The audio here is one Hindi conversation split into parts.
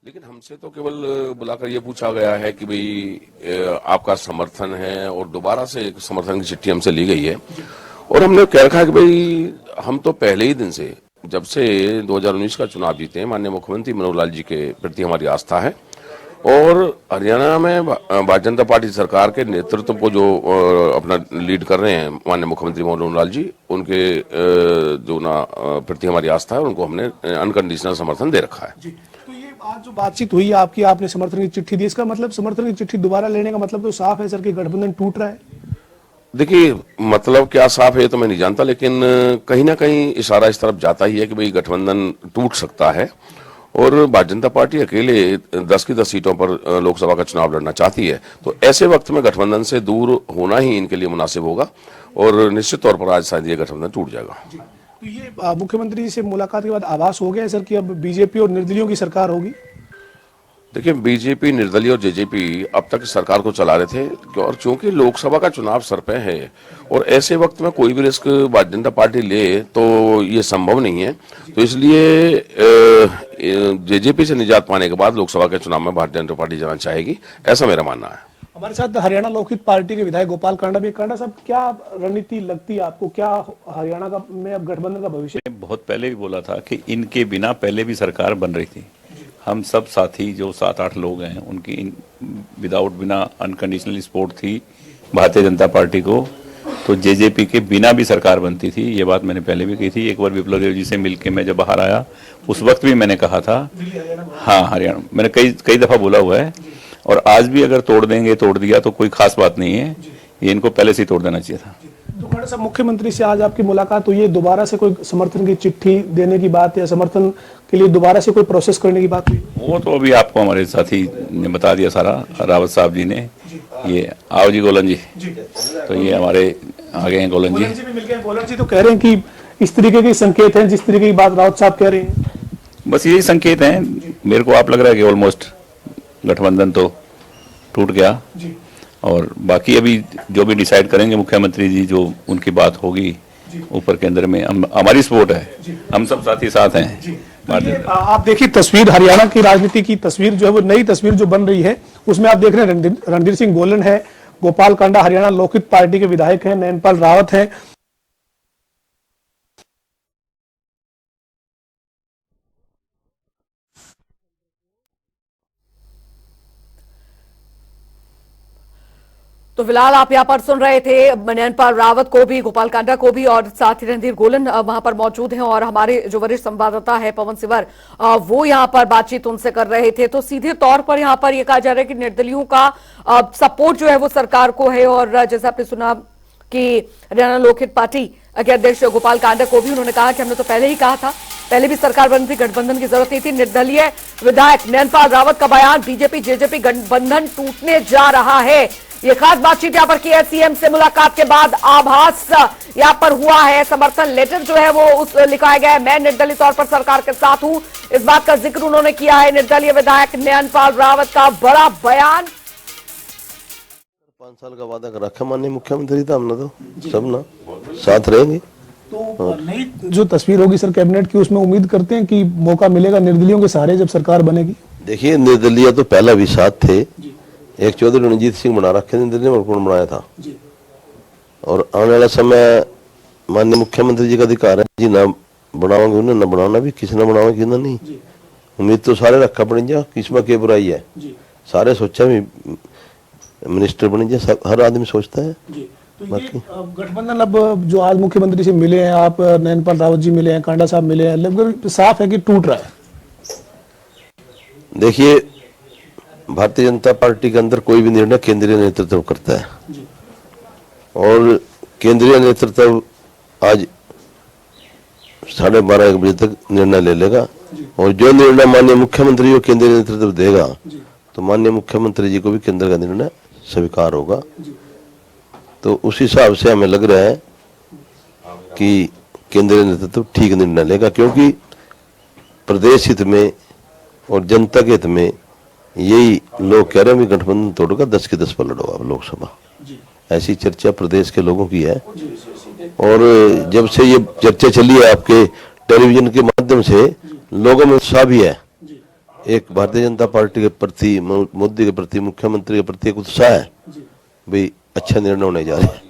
लेकिन हमसे तो केवल बुलाकर ये पूछा गया है कि भाई आपका समर्थन है और दोबारा से एक समर्थन की चिट्ठी हमसे ली गई है। और हमने कह रखा है कि भाई हम तो पहले ही दिन से, जब से 2019 का चुनाव जीते हैं, माननीय मुख्यमंत्री मनोहर लाल जी के प्रति हमारी आस्था है। और हरियाणा में भारतीय जनता पार्टी सरकार के नेतृत्व को जो अपना लीड कर रहे हैं माननीय मुख्यमंत्री मनोहर लाल जी, उनके जो प्रति हमारी आस्था है, उनको हमने अनकंडीशनल समर्थन दे रखा है। तो ये आज जो बातचीत हुई आपकी, आपने समर्थन की चिट्ठी दी, इसका मतलब समर्थन की चिट्ठी दोबारा लेने का मतलब तो साफ है सर कि गठबंधन टूट रहा है। देखिए, मतलब क्या साफ है तो मैं नहीं जानता, लेकिन कहीं ना कहीं इशारा इस तरफ जाता ही है कि भाई गठबंधन टूट सकता है। और भारतीय जनता पार्टी अकेले 10 की 10 सीटों पर लोकसभा का चुनाव लड़ना चाहती है, तो ऐसे वक्त में गठबंधन से दूर होना ही इनके लिए मुनासिब होगा और निश्चित तौर पर आज शायद ये गठबंधन टूट जाएगा। तो ये मुख्यमंत्री से मुलाकात के बाद आभास हो गया है सर कि अब बीजेपी और निर्दलीयों की सरकार होगी। देखिए, बीजेपी, निर्दलीय और जेजेपी अब तक सरकार को चला रहे थे, और चूंकि लोकसभा का चुनाव सर पे है और ऐसे वक्त में कोई भी रिस्क भारतीय जनता पार्टी ले तो ये संभव नहीं है, तो इसलिए जेजेपी से निजात पाने के बाद लोकसभा के चुनाव में भारतीय जनता पार्टी जाना चाहेगी, ऐसा मेरा मानना है। हमारे साथ हरियाणा लोकहित पार्टी के विधायक गोपाल कांडा भी। कांडा साहब, क्या रणनीति लगती है आपको, क्या हरियाणा का में अब गठबंधन का भविष्य? बहुत पहले भी बोला था कि इनके बिना पहले भी सरकार बन रही थी। हम सब साथी जो 7-8 लोग हैं उनकी विदाउट बिना अनकंडीशनल सपोर्ट थी भारतीय जनता पार्टी को, तो जेजेपी के बिना भी सरकार बनती थी। ये बात मैंने पहले भी कही थी। एक बार विप्लव देव जी से मिलके मैं जब बाहर आया उस वक्त भी मैंने कहा था, हाँ हरियाणा, मैंने कई दफा बोला हुआ है। और आज भी अगर तोड़ देंगे, तोड़ दिया तो कोई खास बात नहीं है, ये इनको पहले से ही तोड़ देना चाहिए था। तो कांडा साहब, मुख्यमंत्री से आज आपकी मुलाकात हुई है, दोबारा से कोई समर्थन की चिट्ठी देने की बात या समर्थन के लिए दोबारा से कोई प्रोसेस करने की बात हुई? वो तो अभी आपको हमारे साथी ने बता दिया सारा, रावत साहब जी ने। ये आओ जी गोलन जी, तो ये हमारे आगे हैं गोलन जी भी मिल गए। गोलन जी तो कह रहे हैं कि इस तरीके के संकेत हैं, जिस तरीके की बात रावत साहब कह रहे हैं, बस यही संकेत हैं। मेरे को आप लग रहा है कि ऑलमोस्ट गठबंधन तो टूट गया, और बाकी अभी जो भी डिसाइड करेंगे मुख्यमंत्री जी, जो उनकी बात होगी ऊपर केंद्र में, हमारी सपोर्ट है, हम सब साथी साथ हैं। आप देखिए तस्वीर, हरियाणा की राजनीति की तस्वीर जो है, वो नई तस्वीर जो बन रही है, उसमें आप देख रहे हैं रणधीर सिंह गोलन है, गोपाल कांडा हरियाणा लोकहित पार्टी के विधायक हैं, नैनपाल रावत हैं। तो फिलहाल आप यहाँ पर सुन रहे थे नैनपाल रावत को भी, गोपाल कांडा को भी, और साथ ही रणधीर गोलन वहां पर मौजूद हैं। और हमारे जो वरिष्ठ संवाददाता है पवन सिवर, वो यहाँ पर बातचीत उनसे कर रहे थे। तो सीधे तौर पर यहाँ पर यह कहा जा रहा है कि निर्दलीयों का सपोर्ट जो है वो सरकार को है। और जैसा आपने सुना कि हरियाणा लोकहित पार्टी के अध्यक्ष गोपाल कांडा को भी उन्होंने कहा कि हमने तो पहले ही कहा था, पहले भी सरकार बनी थी, गठबंधन की जरूरत नहीं थी। निर्दलीय विधायक नैनपाल रावत का बयान, बीजेपी जेजेपी गठबंधन टूटने जा रहा है। ये खास बातचीत यहाँ पर की है। सीएम से मुलाकात के बाद आभास यहाँ पर हुआ है। समर्थन लेटर जो है वो उस लिखाया गया है, मैं निर्दलीय तौर पर सरकार के साथ हूं, इस बात का जिक्र उन्होंने किया है। निर्दलीय विधायक नैनपाल रावत का बड़ा बयान। 5 साल का वादा कर रखा माननीय मुख्यमंत्री था, हमने तो सब ना साथ रहेंगे। तो नई जो तस्वीर होगी सर कैबिनेट की, उसमें उम्मीद करते हैं कि मौका मिलेगा निर्दलीयों के सहारे जब सरकार बनेगी। देखिए, निर्दलीय तो पहला भी साथ थे, एक चौधरी रणजीत सिंह बना रखे थे, निर्दलीय में कौन बनाया था। और आने वाला समय माननीय मुख्यमंत्री जी का अधिकार है जी, ना बनावांगे उन्हें, ना बनाना भी किसी ने बनावा ना नहीं। उम्मीद तो सारे रखा पड़ी जा, किसमें क्या बुराई है, सारे सोचा भी मिनिस्टर बने जाए, हर आदमी सोचता है। तो गठबंधन अब जो आज मुख्यमंत्री से मिले हैं आप, नैनपाल रावत जी मिले हैं, कांडा साहब मिले हैं, लगभग साफ है कि टूट रहा है। देखिए, भारतीय जनता पार्टी के अंदर कोई भी निर्णय केंद्रीय नेतृत्व करता है, और केंद्रीय नेतृत्व आज 12:30-1 बजे तक निर्णय ले लेगा। और जो निर्णय माननीय मुख्यमंत्री को केंद्रीय नेतृत्व देगा, तो माननीय मुख्यमंत्री जी को भी केंद्र का निर्णय स्वीकार होगा। तो उस हिसाब से हमें लग रहा है कि केंद्रीय नेतृत्व ठीक निर्णय लेगा, क्योंकि प्रदेश हित में और जनता के हित में यही लोग कह रहे हैं कि गठबंधन तोड़कर 10 की 10 पर लड़ो आप लोकसभा, ऐसी चर्चा प्रदेश के लोगों की है। और जब से ये चर्चा चली है आपके टेलीविजन के माध्यम से, लोगों में उत्साह भी है एक भारतीय जनता पार्टी के प्रति, मोदी के प्रति, मुख्यमंत्री के प्रति एक उत्साह है भाई अच्छा निर्णय होने जा रहे हैं।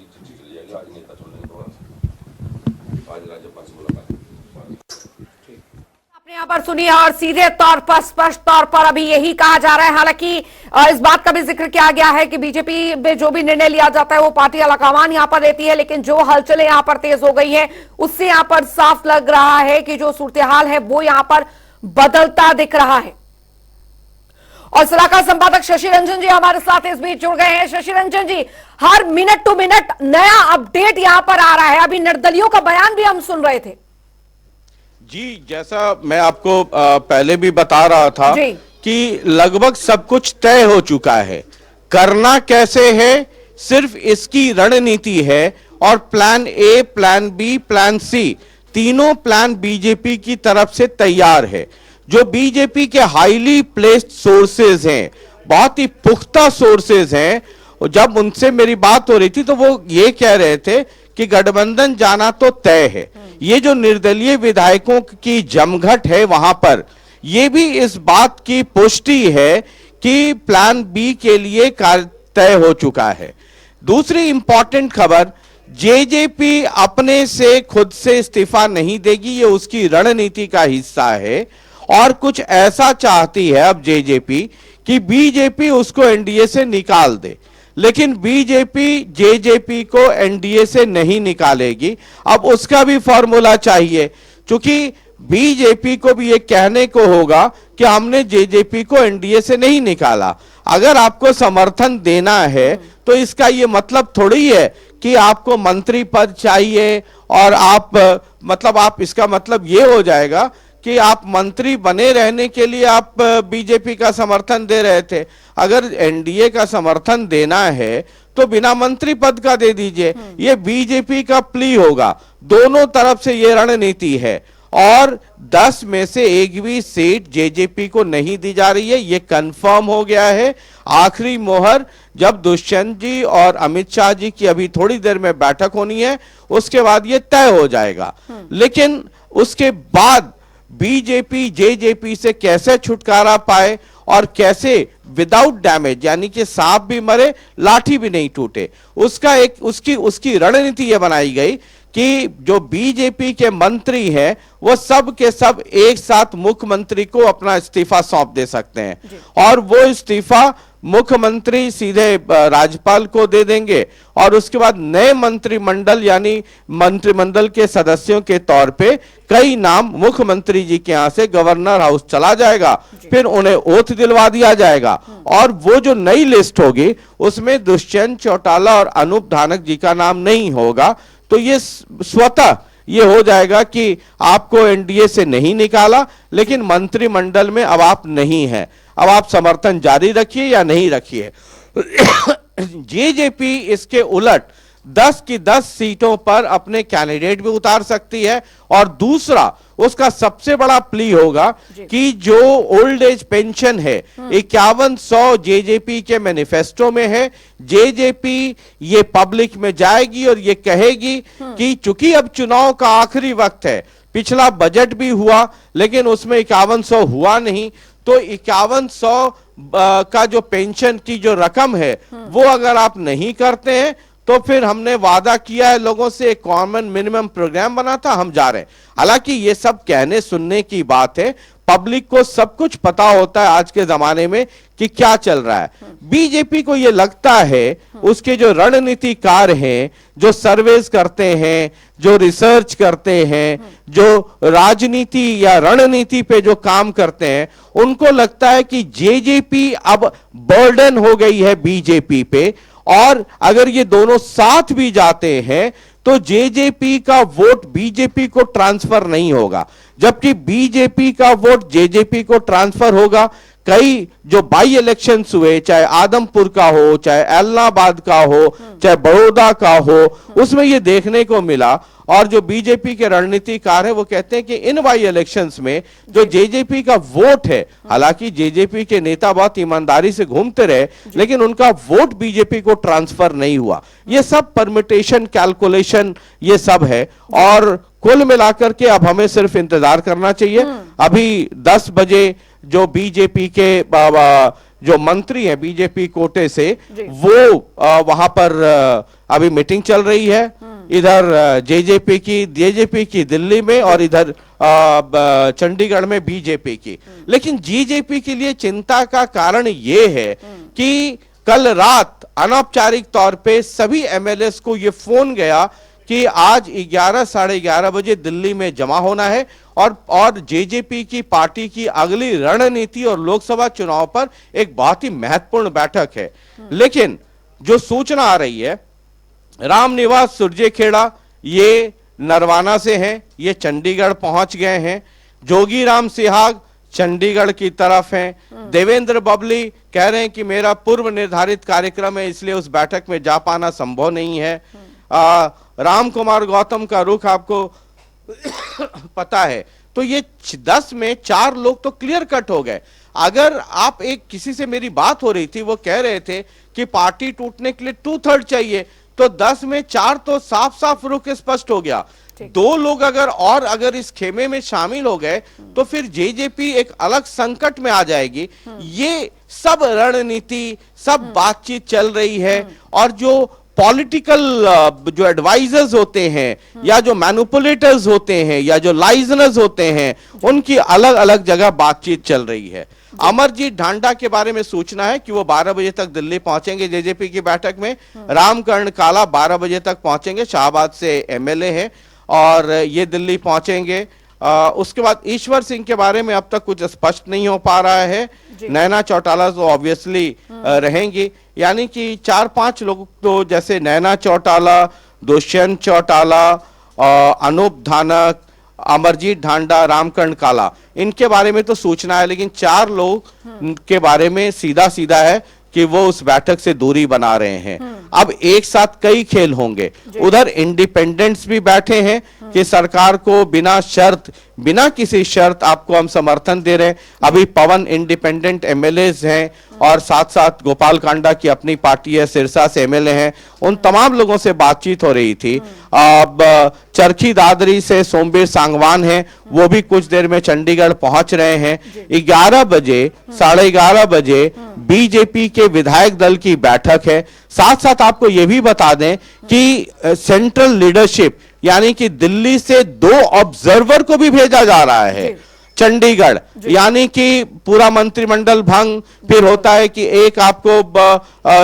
आपने यहाँ पर सुनी और सीधे तौर पर, स्पष्ट तौर पर अभी यही कहा जा रहा है। हालांकि इस बात का भी जिक्र किया गया है कि बीजेपी में जो भी निर्णय लिया जाता है वो पार्टी अलकावान यहाँ पर देती है, लेकिन जो हलचलें यहाँ पर तेज हो गई है उससे यहाँ पर साफ लग रहा है कि जो सूरत-ए-हाल है वो यहाँ पर बदलता दिख रहा है। और सलाहकार संपादक शशि रंजन जी हमारे साथ इस बीच जुड़ गए हैं। शशि रंजन जी, हर मिनट टू मिनट नया अपडेट यहां पर आ रहा है। अभी निर्दलियों का बयान भी हम सुन रहे थे। जी, जैसा मैं आपको पहले भी बता रहा था कि लगभग सब कुछ तय हो चुका है। करना कैसे है सिर्फ इसकी रणनीति है, और plan A, plan B, plan C, तीनों प्लान बीजेपी की तरफ से तैयार है। जो बीजेपी के हाईली प्लेस्ड सोर्सेज हैं, बहुत ही पुख्ता सोर्सेज हैं, और जब उनसे मेरी बात हो रही थी तो वो ये कह रहे थे कि गठबंधन जाना तो तय है। ये जो निर्दलीय विधायकों की जमघट है वहां पर, ये भी इस बात की पुष्टि है कि प्लान बी के लिए तय हो चुका है। दूसरी इंपॉर्टेंट खबर, जेजेपी अपने से खुद से इस्तीफा नहीं देगी, ये उसकी रणनीति का हिस्सा है। और कुछ ऐसा चाहती है अब जेजेपी कि बीजेपी उसको एनडीए से निकाल दे, लेकिन बीजेपी जेजेपी को एनडीए से नहीं निकालेगी। अब उसका भी फॉर्मूला चाहिए, क्योंकि बीजेपी को भी ये कहने को होगा कि हमने जेजेपी को एनडीए से नहीं निकाला। अगर आपको समर्थन देना है तो इसका ये मतलब थोड़ी है कि आपको मंत्री पद चाहिए, और आप इसका मतलब ये हो जाएगा कि आप मंत्री बने रहने के लिए आप बीजेपी का समर्थन दे रहे थे। अगर एनडीए का समर्थन देना है तो बिना मंत्री पद का दे दीजिए। ये बीजेपी का प्ली होगा, दोनों तरफ से ये रणनीति है। और 10 में से एक भी सीट जेजेपी को नहीं दी जा रही है, ये कंफर्म हो गया है। आखिरी मोहर जब दुष्यंत जी और अमित शाह जी की अभी थोड़ी देर में बैठक होनी है, उसके बाद ये तय हो जाएगा। लेकिन उसके बाद बीजेपी जेजेपी से कैसे छुटकारा पाए और कैसे विदाउट डैमेज, यानी कि सांप भी मरे लाठी भी नहीं टूटे, उसका एक उसकी रणनीति यह बनाई गई कि जो बीजेपी के मंत्री हैं वो सब के सब एक साथ मुख्यमंत्री को अपना इस्तीफा सौंप दे सकते हैं, और वो इस्तीफा मुख्यमंत्री सीधे राज्यपाल को दे देंगे। और उसके बाद नए मंत्रिमंडल, यानी मंत्रिमंडल के सदस्यों के तौर पे कई नाम मुख्यमंत्री जी के यहां से गवर्नर हाउस चला जाएगा, फिर उन्हें ओथ दिलवा दिया जाएगा, और वो जो नई लिस्ट होगी उसमें दुष्यंत चौटाला और अनूप धानक जी का नाम नहीं होगा। तो ये स्वतः ये हो जाएगा कि आपको एनडीए से नहीं निकाला, लेकिन मंत्रिमंडल में अब आप नहीं हैं, अब आप समर्थन जारी रखिए या नहीं रखिए। जेजेपी इसके उलट 10 की 10 सीटों पर अपने कैंडिडेट भी उतार सकती है। और दूसरा उसका सबसे बड़ा प्ली होगा कि जो ओल्ड एज पेंशन है 5100 जेजेपी के मैनिफेस्टो में है, जेजेपी ये पब्लिक में जाएगी और ये कहेगी कि चूंकि अब चुनाव का आखिरी वक्त है, पिछला बजट भी हुआ लेकिन उसमें 5100 हुआ नहीं, तो 5100 का जो पेंशन की जो रकम है वो अगर आप नहीं करते हैं तो फिर हमने वादा किया है लोगों से, एक कॉमन मिनिमम प्रोग्राम बना था, हम जा रहे हैं। हालांकि ये सब कहने सुनने की बात है, पब्लिक को सब कुछ पता होता है आज के जमाने में कि क्या चल रहा है। बीजेपी को ये लगता है, उसके जो रणनीतिकार हैं, जो सर्वेस करते हैं, जो रिसर्च करते हैं, जो राजनीति या रणनीति पे जो काम करते हैं, उनको लगता है कि जेजेपी अब बर्डन हो गई है बीजेपी पे, और अगर ये दोनों साथ भी जाते हैं तो जेजेपी का वोट बीजेपी को ट्रांसफर नहीं होगा, जबकि बीजेपी का वोट जेजेपी को ट्रांसफर होगा। कई जो बाई इलेक्शंस हुए, चाहे आदमपुर का हो, चाहे इलाहाबाद का हो, चाहे बड़ौदा का हो, उसमें ये देखने को मिला। और जो बीजेपी के रणनीतिकार है वो कहते हैं कि इन बाई इलेक्शंस में जो जेजेपी का वोट है, हालांकि जेजेपी के नेता बहुत ईमानदारी से घूमते रहे, लेकिन उनका वोट बीजेपी को ट्रांसफर नहीं हुआ। ये सब परमिटेशन कैलकुलेशन ये सब है, और कुल मिलाकर के अब हमें सिर्फ इंतजार करना चाहिए। अभी 10 बजे जो बीजेपी के जो मंत्री हैं बीजेपी कोटे से, वो वहां पर अभी मीटिंग चल रही है। इधर जेजेपी की दिल्ली में और इधर चंडीगढ़ में बीजेपी की। लेकिन जेजेपी के लिए चिंता का कारण ये है कि कल रात अनौपचारिक तौर पे सभी एमएलएस को ये फोन गया कि आज 11 साढ़े 11 बजे दिल्ली में जमा होना है और जेजेपी की पार्टी की अगली रणनीति और लोकसभा चुनाव पर एक बहुत ही महत्वपूर्ण बैठक है। लेकिन जो सूचना आ रही है, रामनिवास सुरजेखेड़ा ये नरवाना से हैं, ये चंडीगढ़ पहुंच गए हैं। जोगीराम सिहाग चंडीगढ़ की तरफ हैं। देवेंद्र बबली कह रहे हैं कि मेरा पूर्व निर्धारित कार्यक्रम है, इसलिए उस बैठक में जा पाना संभव नहीं है। राम कुमार गौतम का रुख आपको पता है। तो ये 10 में 4 लोग तो क्लियर कट हो गए। अगर आप किसी से मेरी बात हो रही थी, वो कह रहे थे कि पार्टी टूटने के लिए 2/3 चाहिए, तो 10 में 4 तो साफ साफ रुख स्पष्ट हो गया। 2 लोग अगर इस खेमे में शामिल हो गए तो फिर जेजेपी एक अलग संकट में आ जाएगी। ये सब रणनीति, सब बातचीत चल रही है और जो पॉलिटिकल जो एडवाइजर्स होते हैं या जो मैनिपुलेटर्स होते हैं या जो लाइजनर्स होते हैं, उनकी अलग अलग जगह बातचीत चल रही है। अमरजीत ढांडा के बारे में सूचना है कि वो 12 बजे तक दिल्ली पहुंचेंगे जेजेपी की बैठक में। रामकर्ण काला 12 बजे तक पहुंचेंगे, शाहबाद से एमएलए हैं और ये दिल्ली पहुंचेंगे। उसके बाद ईश्वर सिंह के बारे में अब तक कुछ स्पष्ट नहीं हो पा रहा है। नैना चौटाला तो ऑब्वियसली रहेंगी, यानी कि 4-5 लोग तो जैसे नैना चौटाला, दुष्यंत चौटाला, अनूप धानक, अमरजीत ढांडा, रामकर्ण काला, इनके बारे में तो सूचना है। लेकिन 4 लोग के बारे में सीधा सीधा है कि वो उस बैठक से दूरी बना रहे हैं। अब एक साथ कई खेल होंगे। उधर इंडिपेंडेंट्स भी बैठे हैं कि सरकार को बिना किसी शर्त आपको हम समर्थन दे रहे हैं। अभी पवन इंडिपेंडेंट एमएलएज हैं और साथ साथ गोपाल कांडा की अपनी पार्टी है, सिरसा से एमएलए हैं। उन तमाम लोगों से बातचीत हो रही थी। अब चरखी दादरी से सोमवीर सांगवान हैं, वो भी कुछ देर में चंडीगढ़ पहुंच रहे हैं। 11 बजे, 11:30 बजे बीजेपी के विधायक दल की बैठक है। साथ साथ आपको यह भी बता दें कि सेंट्रल लीडरशिप यानी कि दिल्ली से 2 ऑब्जर्वर को भी भेजा जा रहा है चंडीगढ़, यानी कि पूरा मंत्रिमंडल भंग। फिर होता है कि एक आपको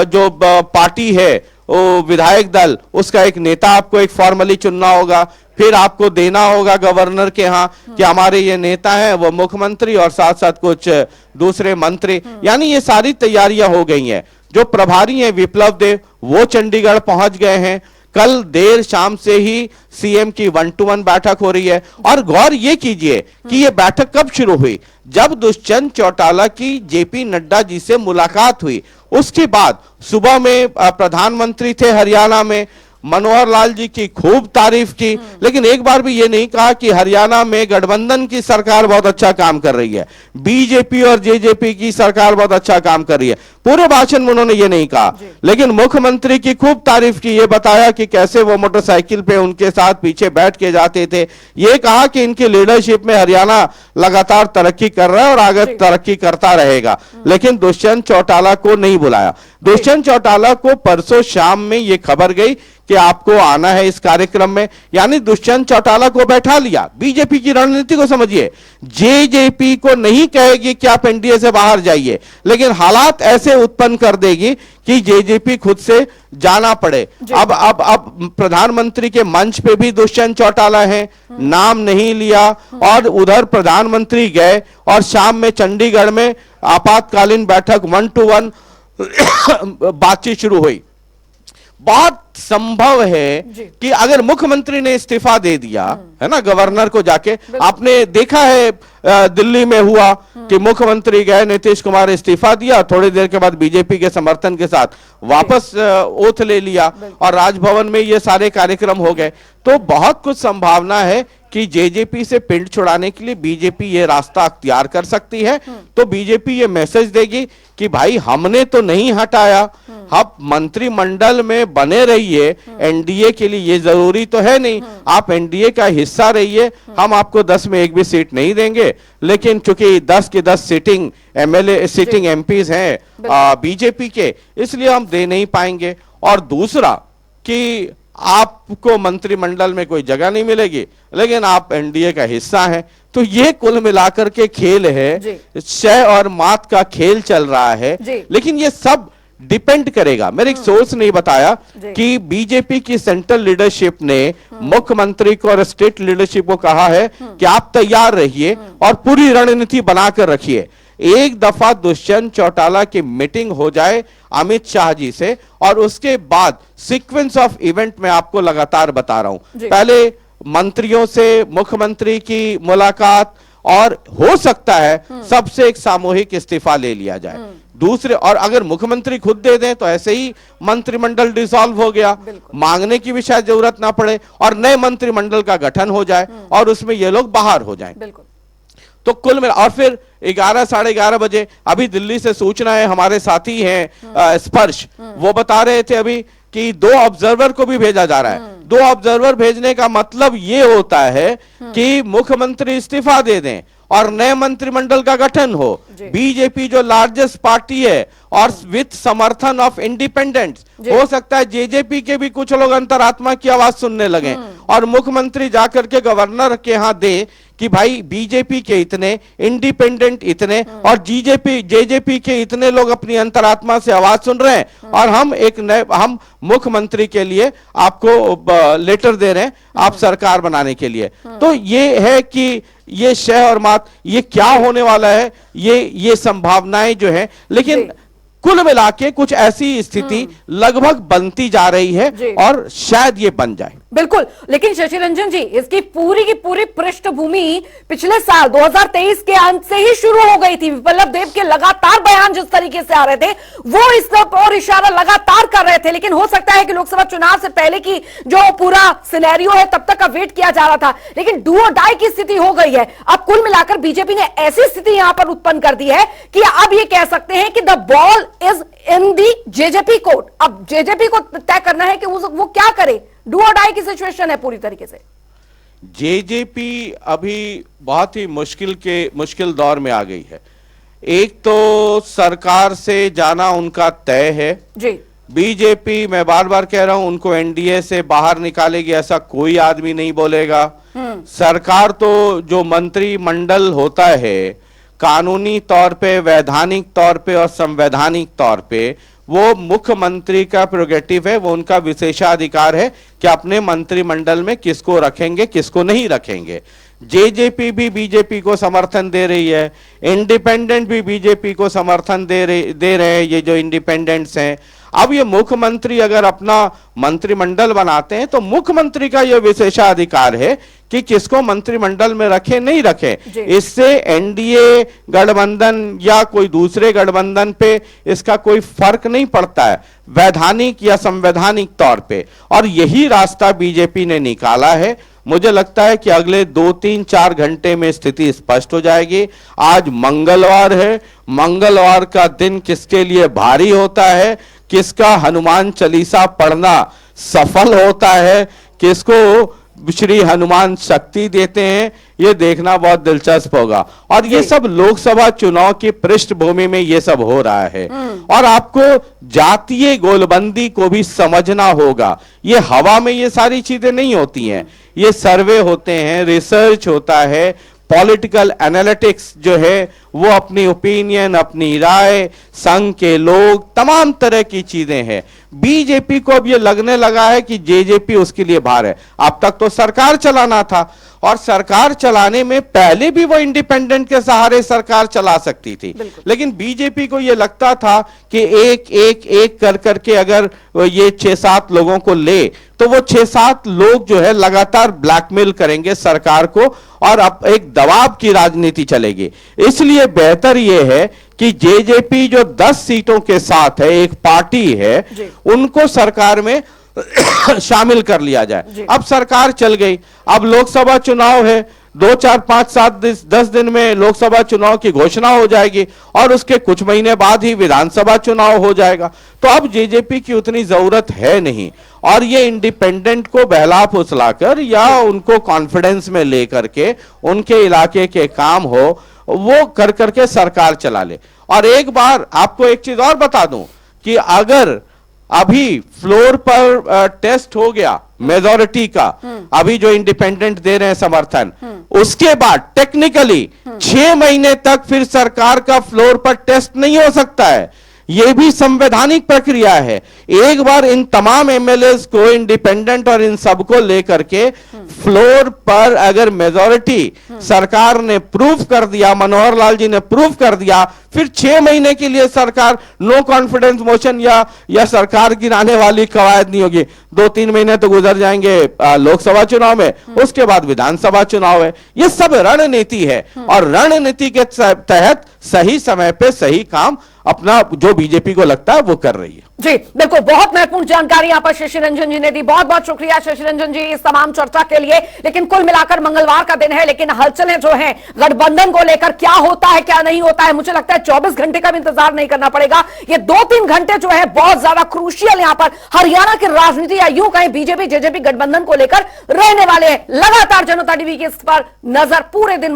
जो पार्टी है वो विधायक दल, उसका एक नेता आपको एक फॉर्मली चुनना होगा, फिर आपको देना होगा गवर्नर के यहाँ कि हमारे ये नेता हैं, वो मुख्यमंत्री और साथ साथ कुछ दूसरे मंत्री, यानी ये सारी तैयारियां हो गई हैं। जो प्रभारी हैं विप्लव देव, वो चंडीगढ़ पहुंच गए हैं। कल देर शाम से ही सीएम की 1-to-1 बैठक हो रही है। और गौर ये कीजिए कि ये बैठक कब शुरू हुई, जब दुष्यंत चौटाला की जेपी नड्डा जी से मुलाकात हुई। उसके बाद सुबह में प्रधानमंत्री थे हरियाणा में, मनोहर लाल जी की खूब तारीफ की, लेकिन एक बार भी ये नहीं कहा कि हरियाणा में गठबंधन की सरकार बहुत अच्छा काम कर रही है, बीजेपी और जेजेपी की सरकार बहुत अच्छा काम कर रही है। पूरे भाषण में उन्होंने ये नहीं कहा, लेकिन मुख्यमंत्री की खूब तारीफ की, ये बताया कि कैसे वो मोटरसाइकिल पे उनके साथ पीछे बैठ के जाते थे। ये कहा कि इनकी लीडरशिप में हरियाणा लगातार तरक्की कर रहा है और आगे तरक्की करता रहेगा। लेकिन दुष्यंत चौटाला को नहीं बुलाया। दुष्यंत चौटाला को परसों शाम में ये खबर गई कि आपको आना है इस कार्यक्रम में, यानी दुष्यंत चौटाला को बैठा लिया। बीजेपी की रणनीति को समझिए, जेजेपी को नहीं कहेगी कि आप एनडीए से बाहर जाइए, लेकिन हालात ऐसे उत्पन्न कर देगी कि जेजेपी खुद से जाना पड़े। अब प्रधानमंत्री के मंच पे भी दुष्यंत चौटाला हैं, नाम नहीं लिया, और उधर प्रधानमंत्री गए और शाम में चंडीगढ़ में आपातकालीन बैठक 1-to-1 बातचीत शुरू हुई। बहुत संभव है कि अगर मुख्यमंत्री ने इस्तीफा दे दिया है ना गवर्नर को जाके, आपने देखा है दिल्ली में हुआ कि मुख्यमंत्री गए, नीतीश कुमार इस्तीफा दिया, थोड़ी देर के बाद बीजेपी के समर्थन के साथ वापस ओथ ले लिया और राजभवन में ये सारे कार्यक्रम हो गए। तो बहुत कुछ संभावना है कि जेजेपी से पिंड छुड़ाने के लिए बीजेपी ये रास्ता अख्तियार कर सकती है। तो बीजेपी ये मैसेज देगी कि भाई हमने तो नहीं हटाया, आप मंत्रिमंडल में बने रहिए, एनडीए के लिए ये जरूरी तो है नहीं, आप एनडीए का हिस्सा रहिए, हम आपको 10 में एक भी सीट नहीं देंगे, लेकिन चूंकि 10 के 10 सिटिंग एमएलए सिटिंग एमपीज हैं बीजेपी के, इसलिए हम दे नहीं पाएंगे। और दूसरा कि आपको मंत्रिमंडल में कोई जगह नहीं मिलेगी, लेकिन आप एनडीए का हिस्सा हैं। तो ये कुल मिलाकर के खेल है, शय और मात का खेल चल रहा है। लेकिन ये सब डिपेंड करेगा, मेरे एक सोर्स ने बताया कि बीजेपी की सेंट्रल लीडरशिप ने मुख्यमंत्री को और स्टेट लीडरशिप को कहा है कि आप तैयार रहिए और पूरी रणनीति बनाकर रखिए। एक दफा दुष्यंत चौटाला की मीटिंग हो जाए अमित शाह जी से, और उसके बाद सीक्वेंस ऑफ इवेंट में आपको लगातार बता रहा हूं। पहले मंत्रियों से मुख्यमंत्री की मुलाकात, और हो सकता है सबसे एक सामूहिक इस्तीफा ले लिया जाए। दूसरे, और अगर मुख्यमंत्री खुद दे दें तो ऐसे ही मंत्रिमंडल डिसॉल्व हो गया, मांगने की भी शायद जरूरत ना पड़े, और नए मंत्रिमंडल का गठन हो जाए और उसमें ये लोग बाहर हो जाएं। तो कुल मिला, और फिर 11 साढ़े 11 बजे अभी दिल्ली से सूचना है, हमारे साथी हैं स्पर्श, वो बता रहे थे अभी कि 2 ऑब्जर्वर को भी भेजा जा रहा है। 2 ऑब्जर्वर भेजने का मतलब ये होता है कि मुख्यमंत्री इस्तीफा दे दें और नए मंत्रिमंडल का गठन हो। बीजेपी जो लार्जेस्ट पार्टी है और विथ समर्थन ऑफ इंडिपेंडेंट्स, हो सकता है जेजेपी के भी कुछ लोग अंतरात्मा की आवाज सुनने लगे और मुख्यमंत्री जाकर के गवर्नर के यहां दे कि भाई बीजेपी के इतने, इंडिपेंडेंट इतने और जेजेपी के इतने लोग अपनी अंतरात्मा से आवाज सुन रहे हैं और हम मुख्यमंत्री के लिए आपको लेटर दे रहे हैं आप सरकार बनाने के लिए। तो ये है कि ये शह और मात, ये क्या होने वाला है, ये संभावनाएं जो है, लेकिन कुल मिला के कुछ ऐसी स्थिति लगभग बनती जा रही है और शायद ये बन जाए। बिल्कुल, लेकिन शशि रंजन जी, इसकी पूरी की पूरी पृष्ठभूमि पिछले साल 2023 के अंत से ही शुरू हो गई थी। विप्लव देव के लगातार बयान जिस तरीके से आ रहे थे, वो इस और इशारा लगातार कर रहे थे, लेकिन हो सकता है कि लोकसभा चुनाव से पहले की जो पूरा सिनेरियो है तब तक का वेट किया जा रहा था, लेकिन डू और डाई की स्थिति हो गई है। अब कुल मिलाकर बीजेपी ने ऐसी स्थिति यहां पर उत्पन्न कर दी है कि अब ये कह सकते हैं कि the ball is in the JJP court. अब जेजेपी को तय करना है कि वो क्या करे। डू और डाई की सिचुएशन है पूरी तरीके से। जेजेपी अभी बहुत ही मुश्किल दौर में आ गई है। एक तो सरकार से जाना उनका तय है जी। बीजेपी, मैं बार बार कह रहा हूं, उनको एनडीए से बाहर निकालेगी ऐसा कोई आदमी नहीं बोलेगा। सरकार तो जो मंत्रिमंडल होता है कानूनी तौर पे, वैधानिक तौर पे और संवैधानिक तौर पे वो मुख्यमंत्री का प्रोगेटिव है, वो उनका विशेषाधिकार है कि अपने मंत्रिमंडल में किसको रखेंगे किसको नहीं रखेंगे। जेजेपी भी बीजेपी को समर्थन दे रही है, इंडिपेंडेंट भी बीजेपी को समर्थन दे रहे हैं, ये जो इंडिपेंडेंट्स हैं। अब ये मुख्यमंत्री अगर अपना मंत्रिमंडल बनाते हैं तो मुख्यमंत्री का यह विशेषाधिकार है कि किसको मंत्रिमंडल में रखे नहीं रखे। इससे एनडीए गठबंधन या कोई दूसरे गठबंधन पे इसका कोई फर्क नहीं पड़ता है, वैधानिक या संवैधानिक तौर पे, और यही रास्ता बीजेपी ने निकाला है। मुझे लगता है कि अगले 2-3-4 घंटे में स्थिति स्पष्ट हो जाएगी। आज मंगलवार है, मंगलवार का दिन किसके लिए भारी होता है, किसका हनुमान चालीसा पढ़ना सफल होता है, किसको श्री हनुमान शक्ति देते हैं, ये देखना बहुत दिलचस्प होगा। और ये सब लोकसभा चुनाव की पृष्ठभूमि में ये सब हो रहा है। और आपको जातीय गोलबंदी को भी समझना होगा। ये हवा में ये सारी चीजें नहीं होती हैं, ये सर्वे होते हैं, रिसर्च होता है, पॉलिटिकल एनालिटिक्स जो है वो अपनी ओपिनियन, अपनी राय, संघ के लोग, तमाम तरह की चीजें हैं। बीजेपी को अब ये लगने लगा है कि जेजेपी उसके लिए भार है। अब तक तो सरकार चलाना था और सरकार चलाने में पहले भी वो इंडिपेंडेंट के सहारे सरकार चला सकती थी, लेकिन बीजेपी को ये लगता था कि एक कर करके अगर ये 6-7 लोगों को ले तो वो 6-7 लोग जो है लगातार ब्लैकमेल करेंगे सरकार को और अब एक दबाव की राजनीति चलेगी। इसलिए बेहतर यह है कि जेजेपी जो 10 सीटों के साथ है, एक पार्टी है, उनको सरकार में शामिल कर लिया जाए। अब सरकार चल गई, अब लोकसभा चुनाव है, 2, 4, 5, 7, 10 दिन में लोकसभा चुनाव की घोषणा हो जाएगी और उसके कुछ महीने बाद ही विधानसभा चुनाव हो जाएगा। तो अब जेजेपी की उतनी जरूरत है नहीं और ये इंडिपेंडेंट को बहला फुसलाकर या उनको कॉन्फिडेंस में लेकर के उनके इलाके के काम हो वो कर करके सरकार चला ले। और एक बार आपको एक चीज और बता दूं कि अगर अभी फ्लोर पर टेस्ट हो गया मेजॉरिटी का, अभी जो इंडिपेंडेंट दे रहे हैं समर्थन, उसके बाद टेक्निकली 6 महीने तक फिर सरकार का फ्लोर पर टेस्ट नहीं हो सकता है। यह भी संवैधानिक प्रक्रिया है। एक बार इन तमाम एमएलएस को इंडिपेंडेंट और इन सबको लेकर के फ्लोर पर अगर मेजॉरिटी सरकार ने प्रूफ कर दिया, मनोहर लाल जी ने प्रूफ कर दिया, फिर 6 महीने के लिए सरकार नो कॉन्फिडेंस मोशन या सरकार गिराने वाली कवायद नहीं होगी। 2-3 महीने तो गुजर जाएंगे लोकसभा चुनाव में, उसके बाद विधानसभा चुनाव है। ये सब रणनीति है और रणनीति के तहत सही समय पे सही काम अपना जो बीजेपी को लगता है वो कर रही है। जी बिल्कुल, बहुत महत्वपूर्ण जानकारी यहां पर शशि रंजन जी ने दी। बहुत बहुत शुक्रिया शशि रंजन जी इस तमाम चर्चा के लिए। लेकिन कुल मिलाकर मंगलवार का दिन है, लेकिन हलचलें जो हैं गठबंधन को लेकर क्या होता है क्या नहीं होता है, मुझे लगता है 24 घंटे का भी इंतजार नहीं करना पड़ेगा। ये 2-3 घंटे जो है बहुत ज्यादा क्रूशियल यहां पर हरियाणा की राजनीति या यूं कहें बीजेपी जेजेपी गठबंधन को लेकर रहने वाले हैं। लगातार जनता टीवी की इस पर नजर पूरे दिन